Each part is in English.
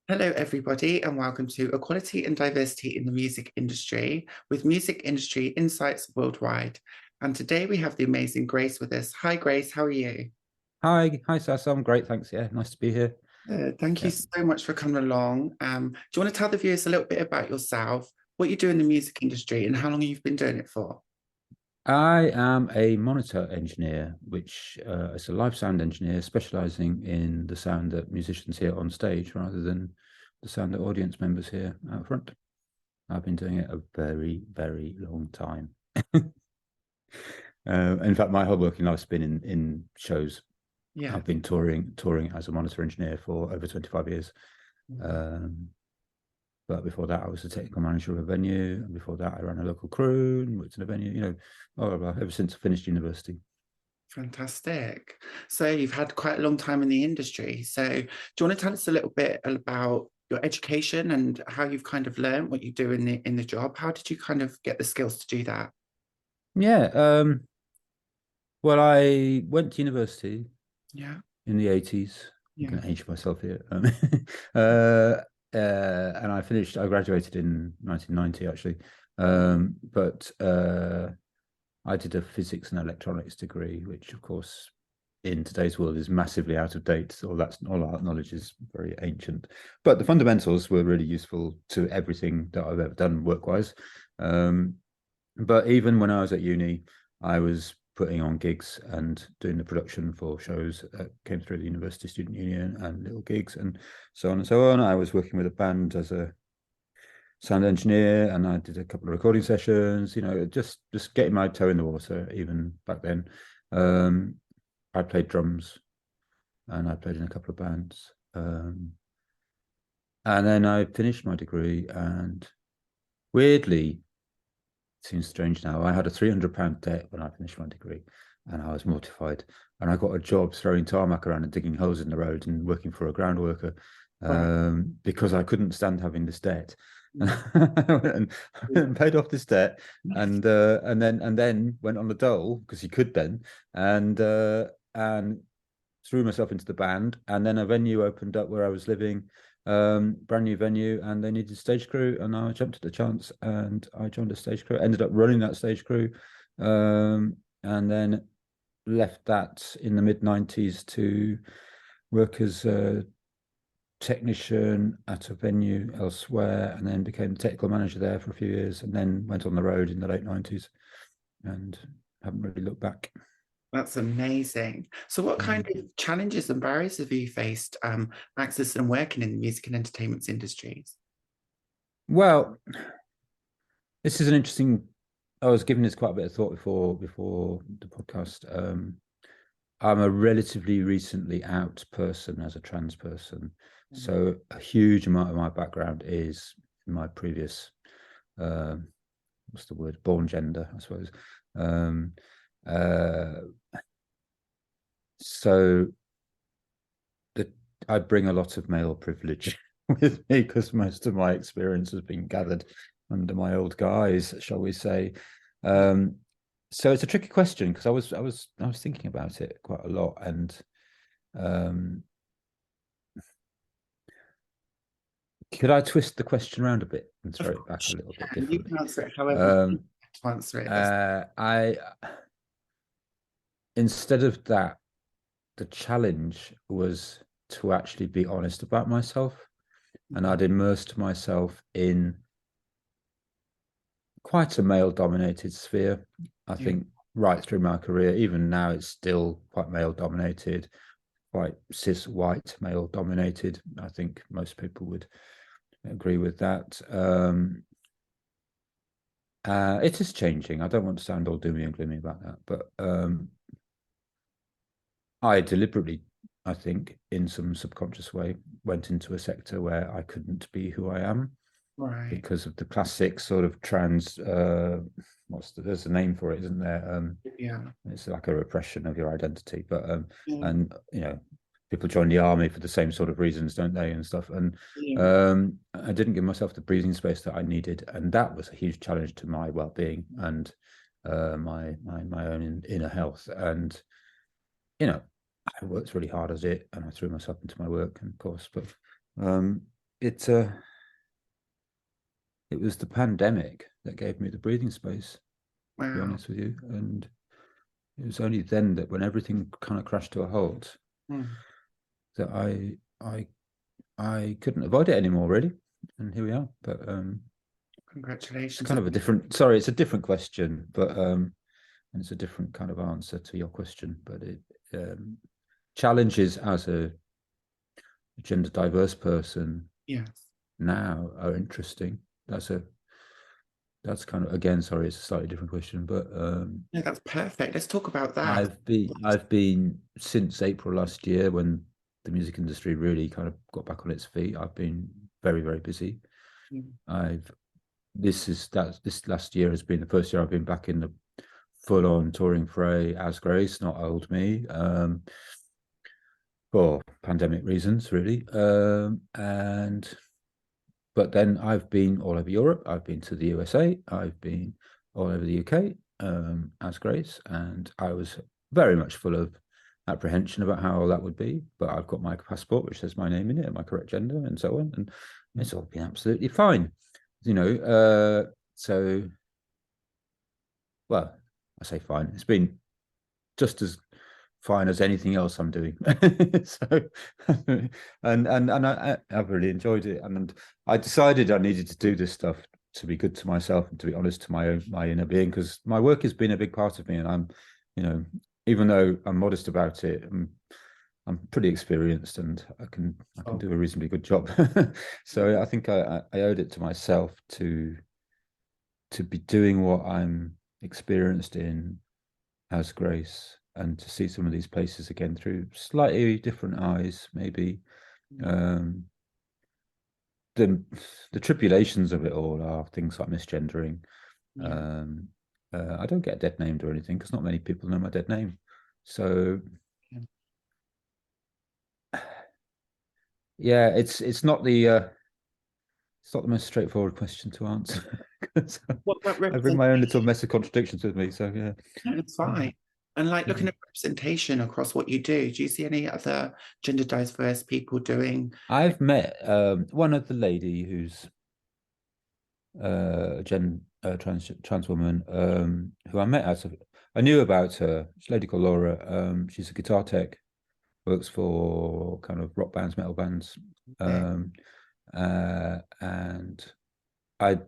Hello, everybody, and welcome to Equality and Diversity in the Music Industry with Music Industry Insights Worldwide. And today we have the amazing Grace with us. Hi, Grace, how are you? Hi, Sas. I'm great, thanks. Yeah, nice to be here. Thank you Yeah. so much for coming along. Do you want to tell the viewers a little bit about yourself, what you do in the music industry, and how long you've been doing it for? I am a monitor engineer, which is a live sound engineer specializing in the sound that musicians hear on stage rather than the sound that audience members hear out front. I've been doing it a very, very long time. In fact, my whole working life's been in shows. Yeah. I've been touring as a monitor engineer for over 25 years. Mhm. Um, But before that, I was a technical manager of a venue. And before that, I ran a local crew and worked in a venue, blah, blah, blah, ever since I finished university. Fantastic. So you've had quite a long time in the industry. So do you want to tell us a little bit about your education and how you've kind of learned what you do in the job? How did you kind of get the skills to do that? Yeah. Well, I went to university Yeah, in the 80s. I'm yeah. going to age myself here. And I graduated in 1990, actually. But I did a physics and electronics degree, which, of course, in today's world is massively out of date. All our knowledge is very ancient, but the fundamentals were really useful to everything that I've ever done work-wise. Um, but even when I was at uni, I was putting on gigs and doing the production for shows that came through the University Student Union and little gigs and so on and so on. I was working with a band as a sound engineer, and I did a couple of recording sessions. Just getting my toe in the water. Even back then, um, I played drums and I played in a couple of bands. And then I finished my degree, and weirdly, it seems strange now, I had a £300 debt when I finished my degree, and I was mortified. And I got a job throwing tarmac around and digging holes in the road and working for a ground worker, Right. because I couldn't stand having this debt. Mm. And paid off this debt, and then went on the dole because he could then, and threw myself into the band, and then a venue opened up where I was living, brand new venue, and they needed stage crew, and I jumped at the chance, and I joined a stage crew. Ended up running that stage crew, and then left that in the mid 90s to work as a technician at a venue elsewhere, and then became the technical manager there for a few years, and then went on the road in the late 90s, and haven't really looked back. That's amazing. So what kind Mm. of challenges and barriers have you faced accessing and working in the music and entertainment industries? Well, this is an interesting. I was giving this quite a bit of thought before the podcast. I'm a relatively recently out person as a trans person, Mhm. so a huge amount of my background is my previous, uh, what's the word, born gender, I suppose. Um, uh, so that I bring a lot of male privilege with me because most of my experience has been gathered under my old guise, shall we say. Um, so it's a tricky question because I was thinking about it quite a lot, and um, could I twist the question around a bit and Of throw it back a course little you bit can. You differently? can answer it however you Um, want to answer it. I Instead of that, the challenge was to actually be honest about myself, and Mhm. I'd immersed myself in quite a male dominated sphere. I Yeah. think right through my career, even now, it's still quite male dominated, quite cis white male dominated. I think most people would agree with that. It is changing. I don't want to sound all doomy and gloomy about that, but I deliberately, I think, in some subconscious way, went into a sector where I couldn't be who I am Right. because of the classic sort of trans. There's a name for it, isn't there? Yeah. It's like a repression of your identity. But Yeah. and people join the army for the same sort of reasons, don't they, and stuff. And Yeah. I didn't give myself the breathing space that I needed, and that was a huge challenge to my well-being and my own inner health. And you know, I worked really hard at it, and I threw myself into my work, and of course, but um, it was the pandemic that gave me the breathing space, to be Wow. honest with you. And it was only then that when everything kind of crashed to a halt, Mm. that I couldn't avoid it anymore, really. And here we are. But it's Congratulations. kind of a different. Sorry, it's a different question, but and it's a different kind of answer to your question. But it challenges as a gender diverse person Yes. now are interesting. That's kind of, again, sorry, it's a slightly different question, but No, that's perfect. Let's talk about that. I've been since April last year, when the music industry really kind of got back on its feet. I've been very, very busy. Mm. I've this last year has been the first year I've been back in the full on touring fray as Grace, not old me, for pandemic reasons, really. And but then I've been all over Europe. I've been to the USA. I've been all over the UK, as Grace, and I was very much full of apprehension about how that would be. But I've got my passport, which says my name in it and my correct gender and so on, and it's all been absolutely fine. So, well, I say fine. It's been just as fine as anything else I'm doing. So, I've really enjoyed it, and I decided I needed to do this stuff to be good to myself and to be honest to my inner being, because my work has been a big part of me, and even though I'm modest about it, I'm pretty experienced, and I can do a reasonably good job. So I think I owed it to myself to be doing what I'm experienced in as Grace, and to see some of these places again through slightly different eyes, maybe. Um, the tribulations of it all are things like misgendering. Yeah. I don't get dead named or anything, because not many people know my dead name. So yeah, it's not the most straightforward question to answer. What about I bring my own little representation? mess of contradictions with me. So yeah. No, it's fine. And like looking at representation across what you do you see any other gender diverse people doing? I've met one of the lady who's trans woman, who I met I knew about her. She's a lady called Laura. She's a guitar tech, works for kind of rock bands, metal bands. And I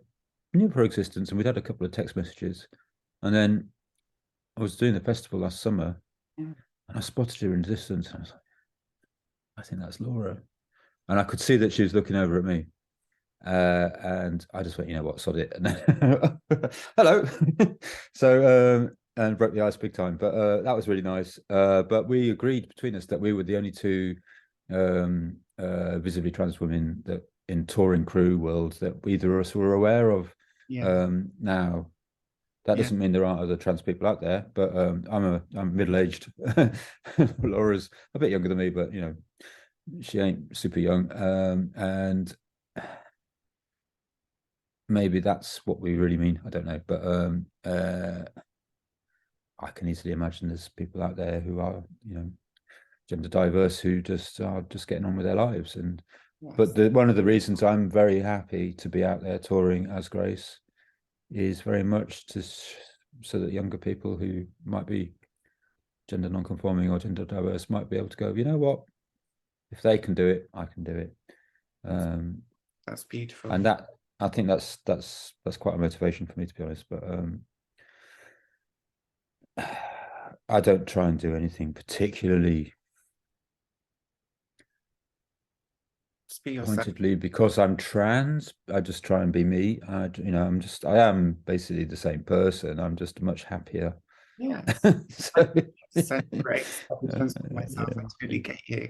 knew of her existence, and we'd had a couple of text messages. And then I was doing the festival last summer, Mm. and I spotted her in the distance, and I was like, I think that's Laura. And I could see that she was looking over at me. And I just went, you know what, sod it. Hello. So, and broke the ice big time. But that was really nice. But we agreed between us that we were the only two visibly trans women that in touring crew world that either of us were aware of. Yeah. Now, that Yeah. doesn't mean there aren't other trans people out there, but I'm middle-aged. Laura's a bit younger than me, but she ain't super young. And maybe that's what we really mean. I don't know, but I can easily imagine there's people out there who are, gender diverse, who just are just getting on with their lives. And Yes. but one of the reasons I'm very happy to be out there touring as Grace is very much so that younger people who might be gender non-conforming or gender diverse might be able to go, you know what, if they can do it, I can do it. That's beautiful. And that, I think that's quite a motivation for me, to be honest. But I don't try and do anything particularly Just be yourself. pointedly because I'm trans. I just try and be me. I am basically the same person. I'm just much happier. Yes. So, So great. Myself, I totally get you.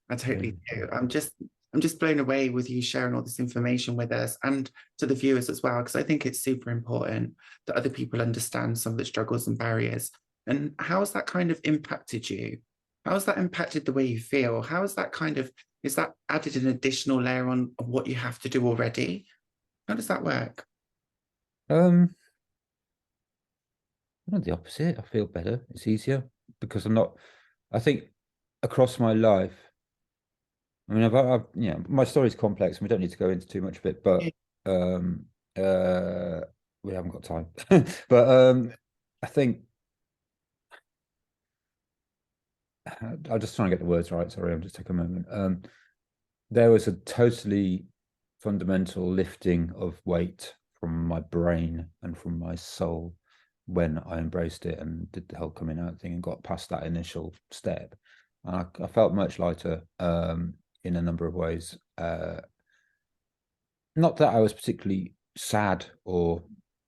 I totally do. I'm just blown away with you sharing all this information with us and to the viewers as well, because I think it's super important that other people understand some of the struggles and barriers. And how has that kind of impacted you? How has that impacted the way you feel? How has that is that added an additional layer on of what you have to do already? How does that work? um, not the opposite. I feel better. It's easier because I'm not. I think across my life, I mean, my story's complex, and we don't need to go into too much of it, but um, uh, we haven't got time. But I think I'll just try and get the words right. Sorry, I'll just take a moment. There was a totally fundamental lifting of weight from my brain and from my soul when I embraced it and did the whole coming out thing and got past that initial step. And I felt much lighter in a number of ways. Not that I was particularly sad or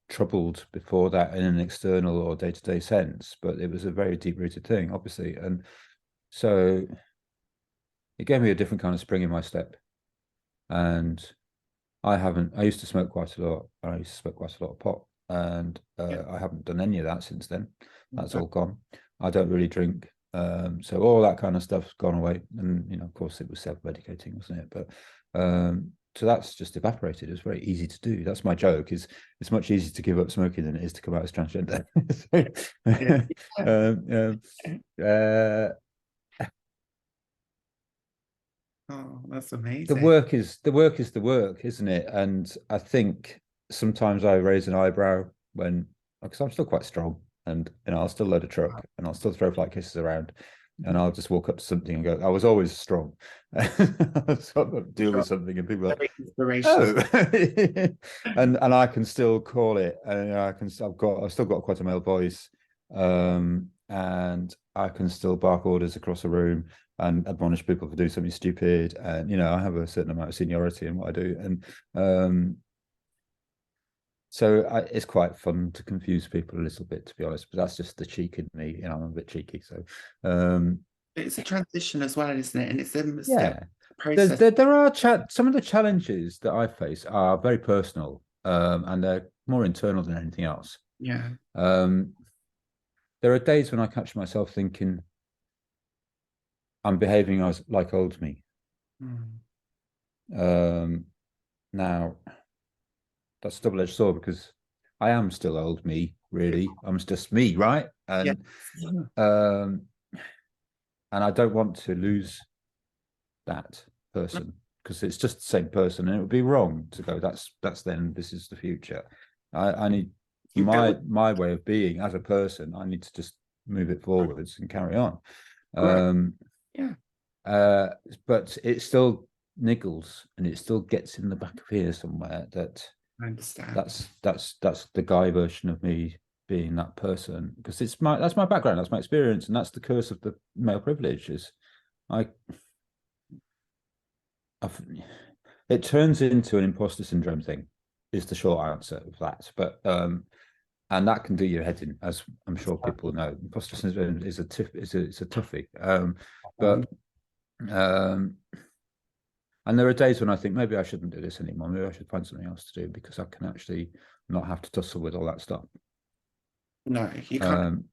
troubled before that in an external or day-to-day sense, but it was a very deep-rooted thing, obviously. And so it gave me a different kind of spring in my step. And I used to smoke quite a lot. I used to smoke quite a lot of pot, and Yeah. I haven't done any of that since then. That's all gone. I don't really drink. So all that kind of stuff's gone away. And, of course it was self-medicating, wasn't it? But so that's just evaporated. It's very easy to do. That's my joke, is it's much easier to give up smoking than it is to come out as transgender. uh, Oh, that's the amazing. work is the work, isn't it? And I think sometimes I raise an eyebrow when, because I'm still quite strong, and I'll still load a truck and I'll still throw flight kisses around, and I'll just walk up to something and go, I was always strong. So deal with something and people are Very like, inspirational. oh. And I can still call it, and I've still got quite a male voice, and I can still bark orders across a room and admonish people for doing something stupid, and I have a certain amount of seniority in what I do, and so it's quite fun to confuse people a little bit, to be honest, but that's just the cheek in me. I'm a bit cheeky, so It's a transition as well, isn't it? And it's a step yeah. process. There are some of the challenges that I face are very personal, and they're more internal than anything else. Yeah. um there are days when I catch myself thinking I'm behaving as like old me. Mm. Now that's a double-edged sword, because I am still old me, really. I'm just me, right? Yeah. Um and I don't want to lose that person, because it's just the same person, and it would be wrong to go, that's then, this is the future. I need, for You build my way of being as a person, I need to just move it forwards and carry on. growth. um Yeah. but it still niggles, and it still gets in the back of here somewhere, that I understand. that's the guy version of me being that person, because that's my background, that's my experience, and that's the curse of the male privilege. Is I I've, it turns into an imposter syndrome thing, is the short answer of that. But and that can do your head in, as I'm sure people know. Imposter syndrome is it's a toughie. But um, and there are days when I think maybe I shouldn't do this anymore. Maybe I should find something else to do, because I can actually not have to tussle with all that stuff. No, you can't. Um,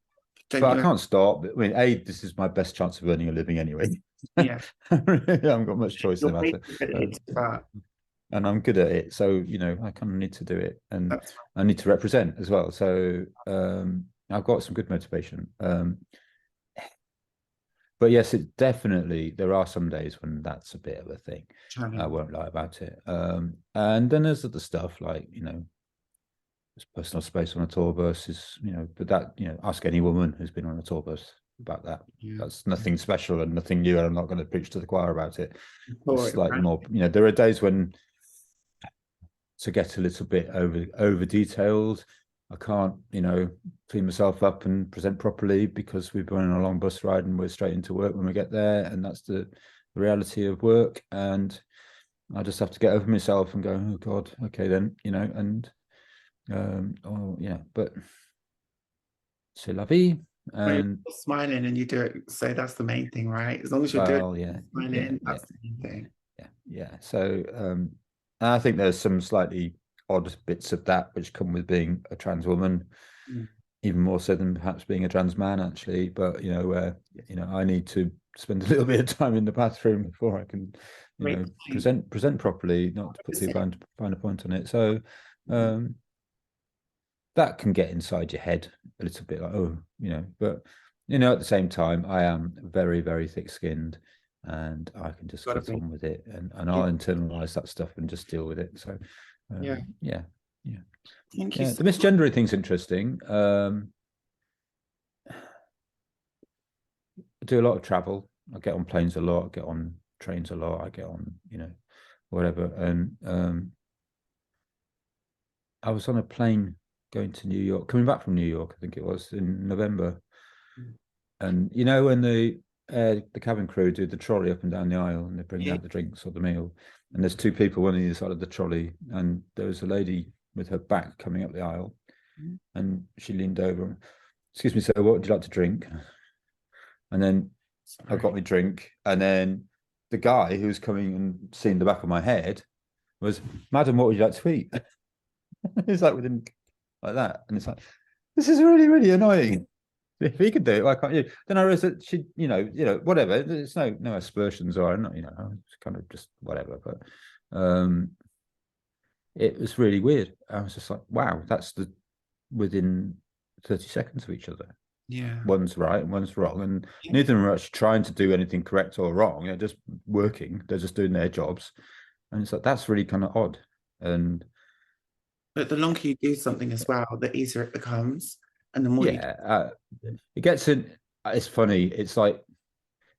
Don't but you I have? can't stop. I mean, this is my best chance of earning a living anyway. Yeah. I haven't got much choice in You're the matter. waiting for it to start. And I'm good at it. So, I kind of need to do it, and That's I need to represent as well. So I've got some good motivation. But yes, it definitely, there are some days when that's a bit of a thing. I challenge. won't lie about it. And then there's other stuff like, there's personal space on a tour bus is, but that, ask any woman who's been on a tour bus about that. Yeah. That's nothing special and nothing new, and I'm not going to preach to the choir about it. It's Pour it slightly back. more, there are days when, to get a little bit over detailed, I can't, clean myself up and present properly, because we've been on a long bus ride and we're straight into work when we get there, and that's the reality of work. And I just have to get over myself and go, oh God, okay then, and oh yeah, but c'est la vie. But you're And smiling and you do it. So that's the main thing, right? As long as you're doing well, yeah, it, yeah, smiling, yeah, that's the main thing. yeah. So and I think there's some slightly odd bits of that which come with being a trans woman, Mm. even more so than perhaps being a trans man, actually. But I need to spend a little bit of time in the bathroom before I can, Great point. present properly, not to put too fine a point on it. So that can get inside your head a little bit, like, oh, but at the same time, I am very, very thick skinned, and I can just Gotta get be. on with it, and Yeah. I'll internalize that stuff and just deal with it. So Yeah. yeah. Thank you Yeah, so the much. misgendering thing's interesting. I do a lot of travel. I get on planes a lot. I get on trains a lot. I get on, whatever. And I was on a plane going to New York, coming back from New York, I think it was in November. And when the cabin crew do the trolley up and down the aisle, and they bring Yeah. out the drinks or the meal, and there's two people, one on either side of the trolley, and there was a lady with her back coming up the aisle, and she leaned over. Excuse me, sir, what would you like to drink? And then I got my drink, and then the guy who was coming and seeing the back of my head was, "Madam, what would you like to eat?" It's like with him like that, and it's like, this is really, really annoying. If he could do it, why can't you? Then I realized that she, whatever. There's no aspersions or not, it's kind of just whatever. But it was really weird. I was just like, wow, that's within 30 seconds of each other. Yeah. One's right and one's wrong, and Yeah. neither of them are actually trying to do anything correct or wrong. They're just working. They're just doing their jobs, and it's like that's really kind of odd. And But the longer you do something as well, the easier it becomes. And the more you yeah, it gets in. It's funny. It's like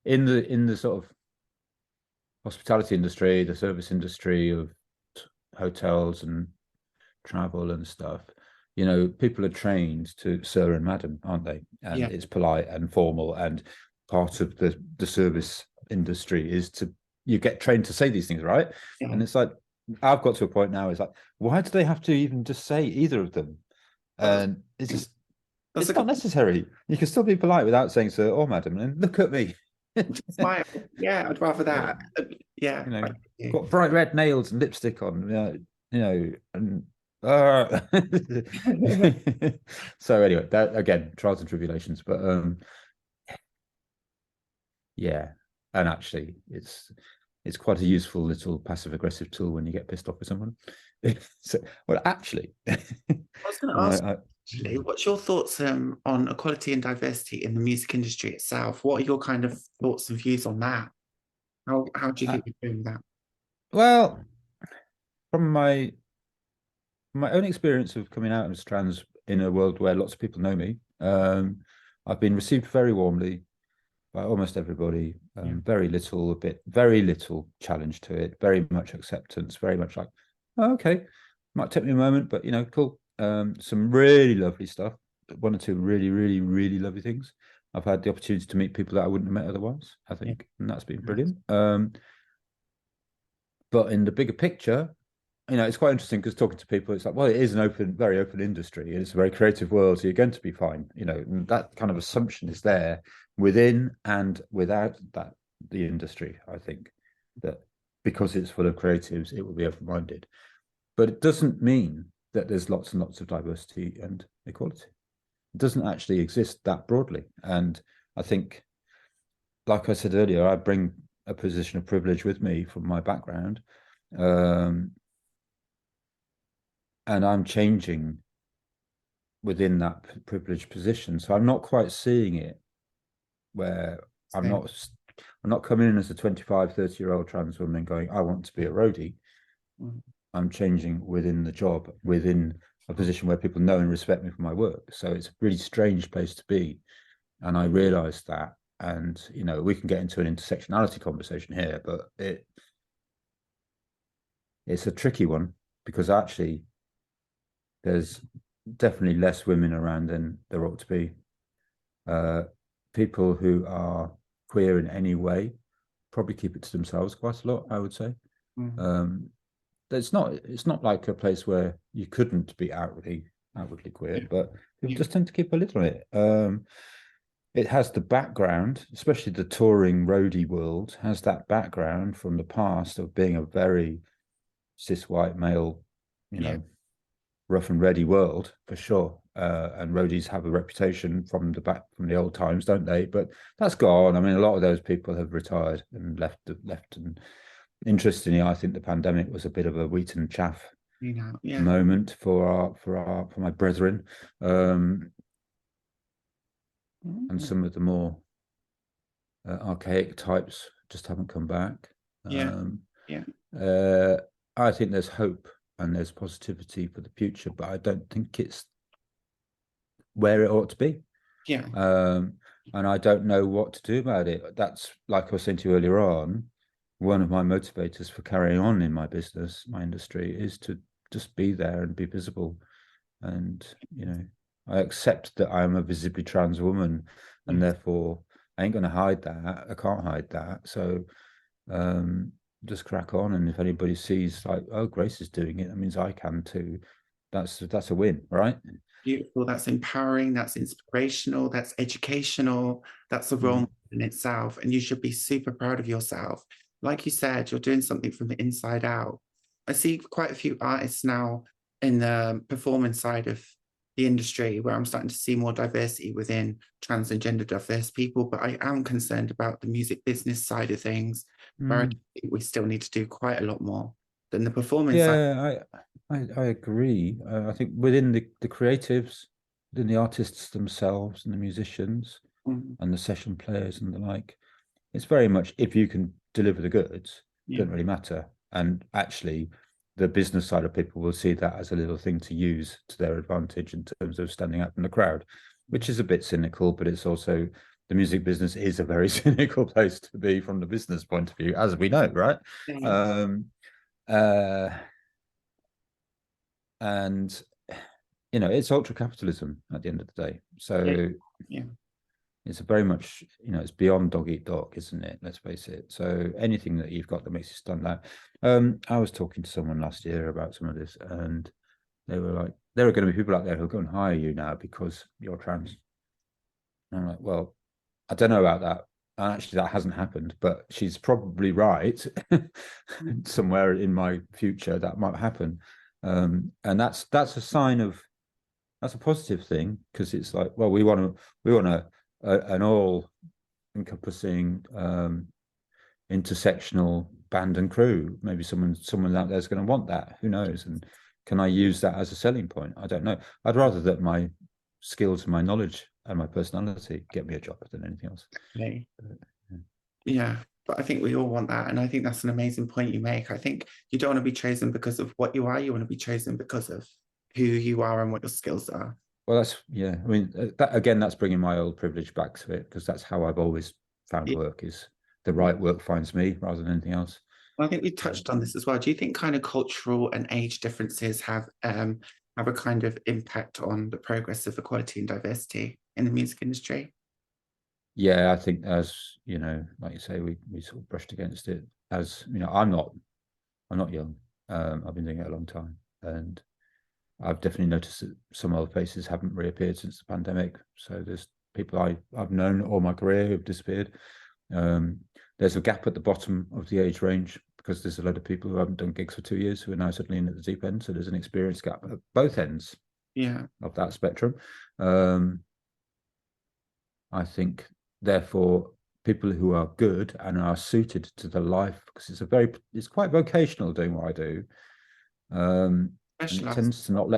in the sort of hospitality industry, the service industry of hotels and travel and stuff. People are trained to sir and madam, aren't they? And yeah. it's polite and formal, and part of the service industry is you get trained to say these things, right? Yeah. And it's like I've got to a point now. It's like, why do they have to even just say either of them? And it's not necessary. You can still be polite without saying sir or madam. And look at me. Smile. Yeah, I'd rather that. Yeah. Got bright red nails and lipstick on, and so anyway, that again, trials and tribulations, but yeah, and actually, it's quite a useful little passive aggressive tool when you get pissed off with someone. So, well, actually, I was going to ask, actually, what's your thoughts on equality and diversity in the music industry itself? What are your kind of thoughts and views on that? How do you think you're doing that? well, from my own experience of coming out as trans in a world where lots of people know me, I've been received very warmly by almost everybody. Very little challenge to it. Very much acceptance. Very much like, oh, okay, might take me a moment, but cool. Some really lovely stuff. One or two really, really, really lovely things. I've had the opportunity to meet people that I wouldn't have met otherwise, I think, and that's been brilliant. But in the bigger picture, it's quite interesting because talking to people, it's like, well, it is very open industry. It's a very creative world, so you're going to be fine. And that kind of assumption is there within and without the industry. I think that because it's full of creatives, it will be open-minded. But it doesn't mean that there's lots and lots of diversity and equality. It doesn't actually exist that broadly. And I think, like I said earlier, I bring a position of privilege with me from my background. And I'm changing within that privileged position. So I'm not quite seeing it where I'm not coming in as a 25, 30-year-old trans woman going, I want to be a roadie. I'm changing within the job, within a position where people know and respect me for my work. So it's a really strange place to be. And I realized that. And, we can get into an intersectionality conversation here, but it's a tricky one because actually there's definitely less women around than there ought to be. People who are queer in any way probably keep it to themselves quite a lot, I would say. It's not like a place where you couldn't be outwardly queer, but people just tend to keep a lid on it. It has the background, especially the touring roadie world, has that background from the past of being a very cis white male, rough and ready world for sure. And roadies have a reputation from the old times, don't they? But that's gone. I mean, a lot of those people have retired and left. And interestingly, I think the pandemic was a bit of a wheat and chaff moment for my brethren, and some of the more archaic types just haven't come back. Yeah. Yeah. I think there's hope and there's positivity for the future, but I don't think it's where it ought to be. Yeah. And I don't know what to do about it. That's, like I was saying to you earlier on, one of my motivators for carrying on in my business, my industry, is to just be there and be visible. And, I accept that I'm a visibly trans woman, and therefore I ain't going to hide that. I can't hide that. So just crack on. And if anybody sees like, oh, Grace is doing it, that means I can too. That's a win, right? Beautiful. That's empowering. That's inspirational. That's educational. That's a role in itself. And you should be super proud of yourself. Like you said, you're doing something from the inside out. I see quite a few artists now in the performance side of the industry where I'm starting to see more diversity within trans and gender diverse people. But I am concerned about the music business side of things, where I think we still need to do quite a lot more than the performance side. Yeah, I agree. I think within the creatives, within the artists themselves and the musicians and the session players and the like, it's very much, if you can deliver the goods, it doesn't really matter. And actually, the business side of people will see that as a little thing to use to their advantage in terms of standing out from the crowd, which is a bit cynical, but it's also, the music business is a very cynical place to be from the business point of view, as we know, right? And it's ultra capitalism at the end of the day. So it's a very much, it's beyond dog eat dog, isn't it? Let's face it. So anything that you've got that makes you stand out. I was talking to someone last year about some of this, and they were like, there are going to be people out there who'll go and hire you now because you're trans. And I'm like, well, I don't know about that. And actually, that hasn't happened, but she's probably right. Somewhere in my future, that might happen. And that's a sign of, that's a positive thing, because it's like, well, we want an all encompassing intersectional band and crew. Maybe someone out there is going to want that. Who knows? And can I use that as a selling point? I don't know. I'd rather that my skills and my knowledge and my personality get me a job than anything else. Yeah, but I think we all want that. And I think that's an amazing point you make. I think you don't want to be chosen because of what you are. You want to be chosen because of who you are and what your skills are. Well, I mean, that's bringing my old privilege back to it, because that's how I've always found work, is the right work finds me rather than anything else. I think we touched on this as well. Do you think kind of cultural and age differences have a kind of impact on the progress of equality and diversity in the music industry? Yeah, I think, as like you say, we sort of brushed against it. As I'm not young. I've been doing it a long time, and I've definitely noticed that some other faces haven't reappeared since the pandemic. So there's people I've known all my career who've disappeared. There's a gap at the bottom of the age range, because there's a lot of people who haven't done gigs for 2 years who are now suddenly in at the deep end. So there's an experience gap at both ends of that spectrum. I think, therefore, people who are good and are suited to the life, because it's quite vocational doing what I do. It tends to not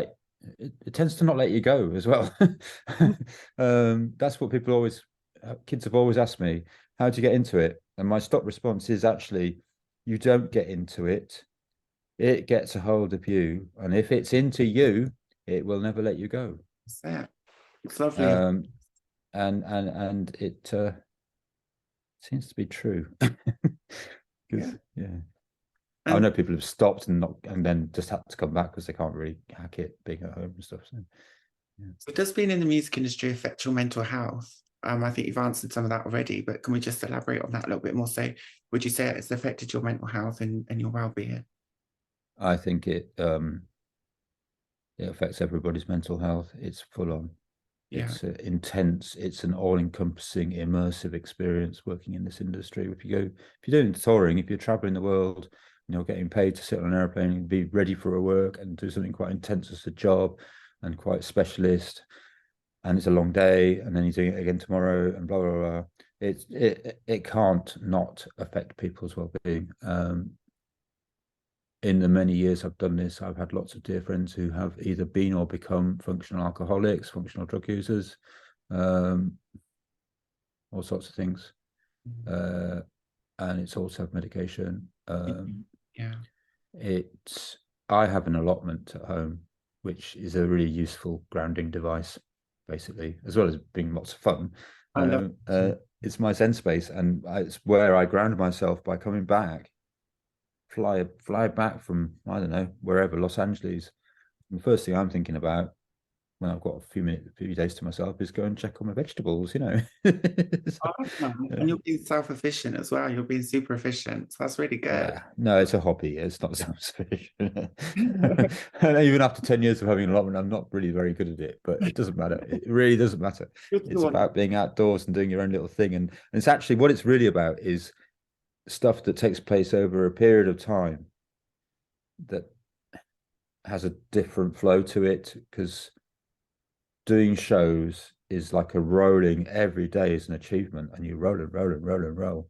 let you go as well. That's what kids have always asked me, how do you get into it? And my stock response is, actually, you don't get into it. It gets a hold of you. And if it's into you, it will never let you go. It's lovely. And it seems to be true. I know people have stopped and then just had to come back because they can't really hack it being at home and stuff. So does being in the music industry affect your mental health? I think you've answered some of that already, but can we just elaborate on that a little bit more? So would you say it's affected your mental health and your well-being? I think it affects everybody's mental health. It's full on. It's intense. It's an all-encompassing, immersive experience working in this industry. If you're doing touring, if you're traveling the world, getting paid to sit on an airplane and be ready for a work and do something quite intense as a job and quite specialist, and it's a long day, and then you're doing it again tomorrow, and blah blah blah. It can't not affect people's well-being. In the many years I've done this, I've had lots of dear friends who have either been or become functional alcoholics, functional drug users, all sorts of things. and it's all self-medication. Yeah. It's I have an allotment at home, which is a really useful grounding device, basically, as well as being lots of fun. I love It's my zen space, and it's where I ground myself by coming back, fly back from, I don't know, wherever, Los Angeles. And the first thing I'm thinking about when I've got a few days to myself is go and check on my vegetables, you know. So, and you're being self-efficient as well. You're being super efficient. So that's really good. yeah, no, it's a hobby. It's not self-sufficient. And even after 10 years of having an allotment, I'm not really very good at it, but it doesn't matter. It really doesn't matter. It's about being outdoors and doing your own little thing. And it's actually what it's really about is stuff that takes place over a period of time that has a different flow to it, because doing shows is like a rolling, every day is an achievement, and you roll and roll and roll and roll.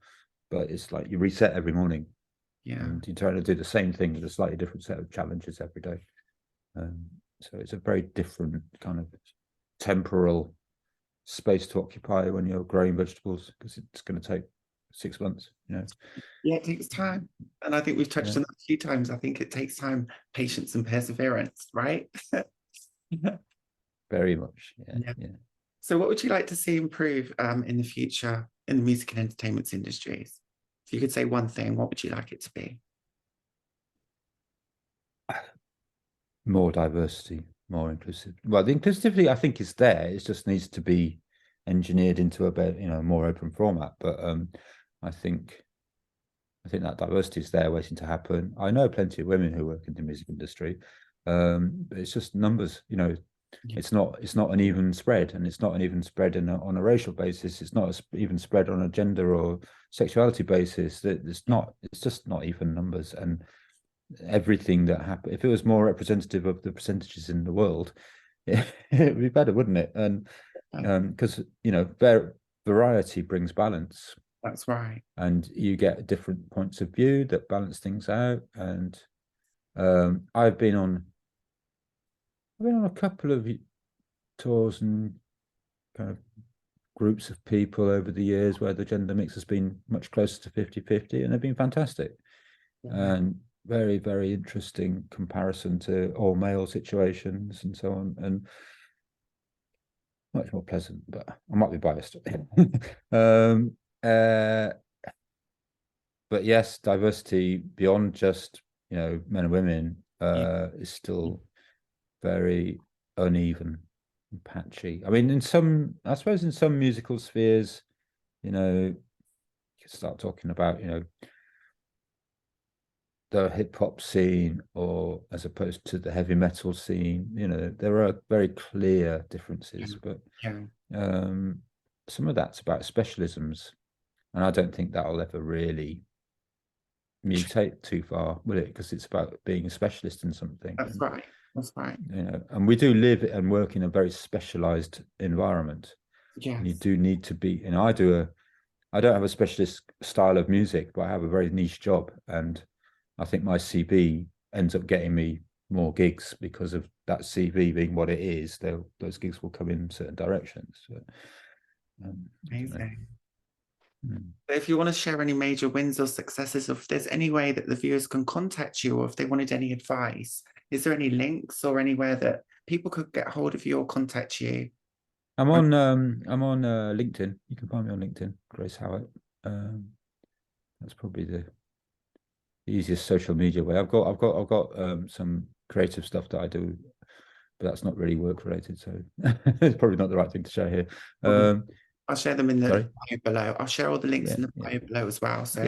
But it's like you reset every morning. Yeah. And you're trying to do the same thing with a slightly different set of challenges every day. So it's a very different kind of temporal space to occupy when you're growing vegetables, because it's going to take 6 months, you know. Yeah, it takes time. And I think we've touched on that a few times. I think it takes time, patience, and perseverance, right? Very much. Yeah. So what would you like to see improve in the future in the music and entertainment industries? If you could say one thing, what would you like it to be? More diversity, more inclusive. Well, the inclusivity I think is there. It just needs to be engineered into a bit, you know, more open format. But I think that diversity is there waiting to happen. I know plenty of women who work in the music industry. But it's just numbers, you know. Yeah. It's not an even spread, and it's not an even spread on a racial basis. It's not even spread on a gender or sexuality basis. It's just not even numbers. And everything that happened, if it was more representative of the percentages in the world, it would be better, wouldn't it? And because you know, variety brings balance. That's right. And you get different points of view that balance things out. And I've been on a couple of tours and kind of groups of people over the years where the gender mix has been much closer to 50-50, and they've been fantastic. And very, very interesting comparison to all male situations and so on, and much more pleasant, but I might be biased. But yes, diversity beyond just, you know, men and women is still very uneven and patchy. I mean, I suppose in some musical spheres, you know, you can start talking about, you know, the hip hop scene, or as opposed to the heavy metal scene, you know, there are very clear differences. But some of that's about specialisms, and I don't think that'll ever really mutate too far, will it? Because it's about being a specialist in something. That's right. That's right. You know, and we do live and work in a very specialized environment. Yeah. You do need to be, and I don't have a specialist style of music, but I have a very niche job, and I think my CV ends up getting me more gigs because of that CV being what it is. Those gigs will come in certain directions. So, amazing. If you want to share any major wins or successes, or if there's any way that the viewers can contact you, or if they wanted any advice, is there any links or anywhere that people could get hold of you or contact you? I'm on LinkedIn. You can find me on LinkedIn, Grace Howat. That's probably the easiest social media way. I've got some creative stuff that I do, but that's not really work related, so it's probably not the right thing to share here. I'll share them in the bio below. I'll share all the links in the bio below as well. So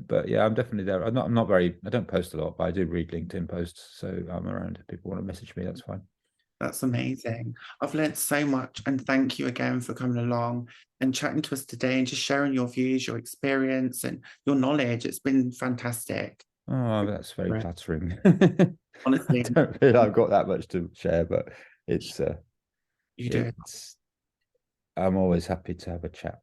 but yeah, I'm definitely there. I don't post a lot, but I do read LinkedIn posts, so I'm around. If people want to message me, that's fine. That's amazing. I've learned so much, and thank you again for coming along and chatting to us today and just sharing your views, your experience, and your knowledge. It's been fantastic. Oh, that's very flattering. Honestly, I don't feel I've got that much to share, but it's you do. I'm always happy to have a chat.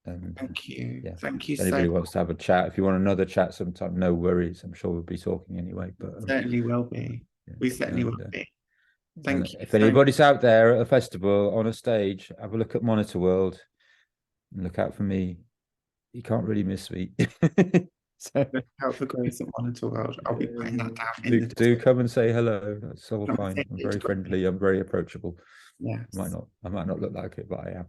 And thank you. Yeah. Thank you. If anybody wants to have a chat, if you want another chat sometime, no worries. I'm sure we'll be talking anyway. But certainly will be. We certainly will be. Thank you. If anybody's out there at a festival on a stage, have a look at Monitor World and look out for me. you can't really miss me. So Help for Grace and Monitor World. I'll be putting that down in the do come and say hello. That's all Come and fine. say I'm hey very to Grace. friendly. I'm very approachable. Yes, I might not look like it, but I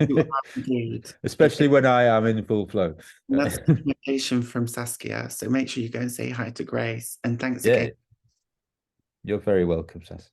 you am. are indeed. Especially when I am in full flow. And that's the invitation from Saskia. So make sure you go and say hi to Grace. And thanks Yeah, again. you're very welcome, Sas.